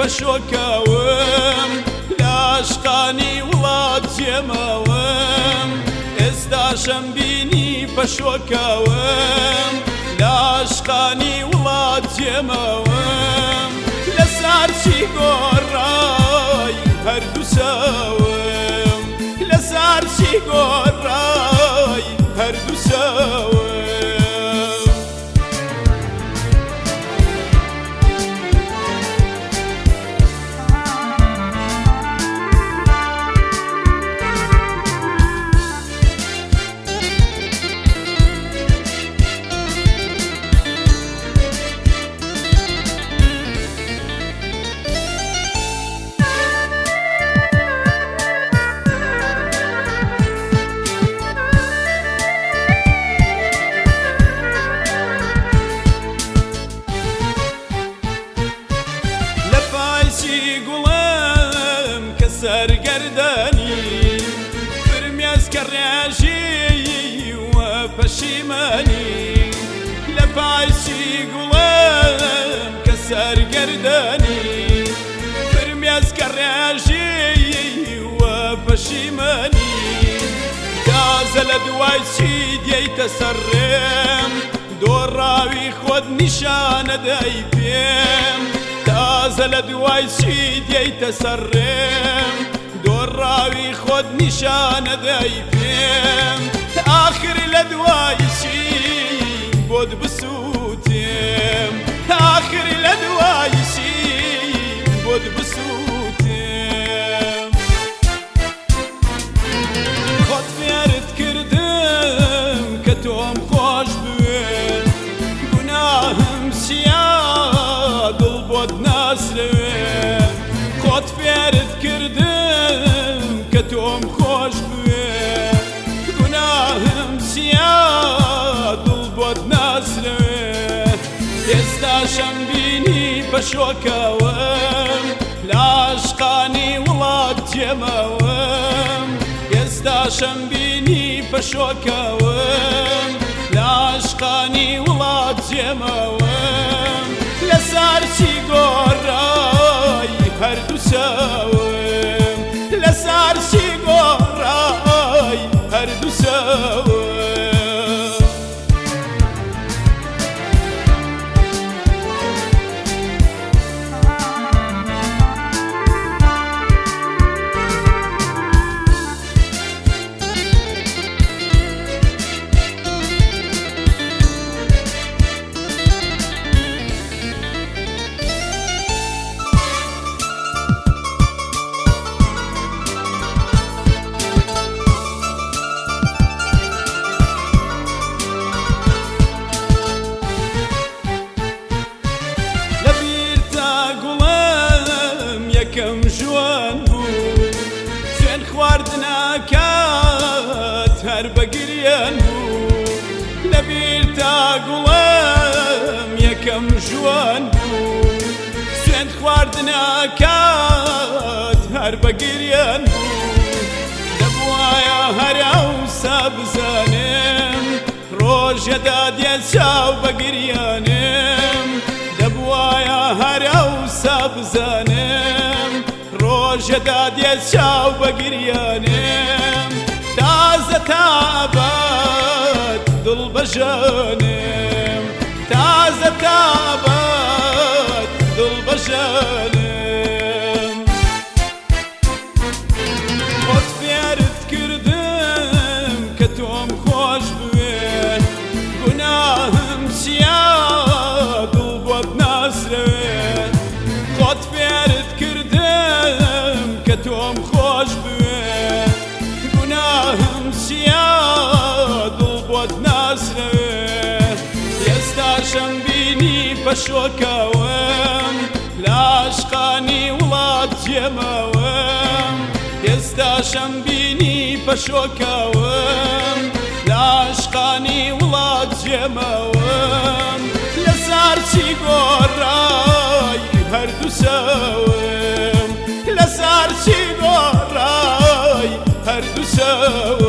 پەشۆکەوم لاشقانی وڵات جێمەوم ئێستاشەم بینی پەشۆکەوم لاشقانی وڵات جێمەوم لەسەر چی گۆڕای هەردوو سەوم لەسەر چی گۆڕای هەردوو سەوم سەرگەردانی فرمێسکە ڕێژی وە پەشیمانی لە پایچی گوڵم کە سەرگەردانی فرمێسکە ڕێژی وە پەشیمانی تازە لە دوای چی دێیتە سەرڕێم دۆڕاوی خۆت نیشانە دەی پێم تازە لە دوای چی دێیتە سەرڕێم دۆڕاوی خۆت نیشانە دەی پێم ئاخر لە دوای چی بۆت بسووتێم ئاخر لە دوای چی بۆت بسووتێم خۆت فێرت کردم کە تۆم خۆش بوێن گوناهم چیە دڵ بۆت ناسرەوێ خۆت فێرت کردم کە تۆم خۆش بوێ گوناهم چیە دڵ بۆت ناسرەوێ ئێستاشەم بینی پەشۆکەوم لاشقانی وڵات جێمەوم ئێستاشەم بینی پەشۆکەوم لاشقانی وڵات جێمەوم لەسەر چی گۆڕای هەردوو سەوم لەسەر چی گۆڕای هەردوو سەوم یەکەم ژوان بوو سوێن خواردنەکەت هەر بەگریان بوو لەبیر تا گوڵم یەکەم ژوان بوو سوێن خواردنەکەت هەر بەگریان بوو دەبوایە هەر ئەوسا بزانم ڕۆژەدا دێت چاو بەگریانم دەبوایە هەر ئەوسا بزانم ڕۆژەدا دێت چاو بەگریانم تازە تابەت دڵ بەژەنم تازە تابەت دڵ بەژەنم خۆت فێرت کردم کە تۆم خۆش بوێ گوناهم چیە دڵ بۆت ناسرەوێ خۆت فێرت کردم کە تۆم خۆش بوێ گوناهم چیە دڵ بۆت ناسرەوێ ئێستاشەم بینی پەشۆکەوم لاشقانی وڵات جێمەوم ئێستاشەم بینی پەشۆکەوم لاشقانی وڵات جێمەوم لەسەر چی گۆڕای هەردوو سەوم لەسەر چی گۆڕای هەردوو سەوم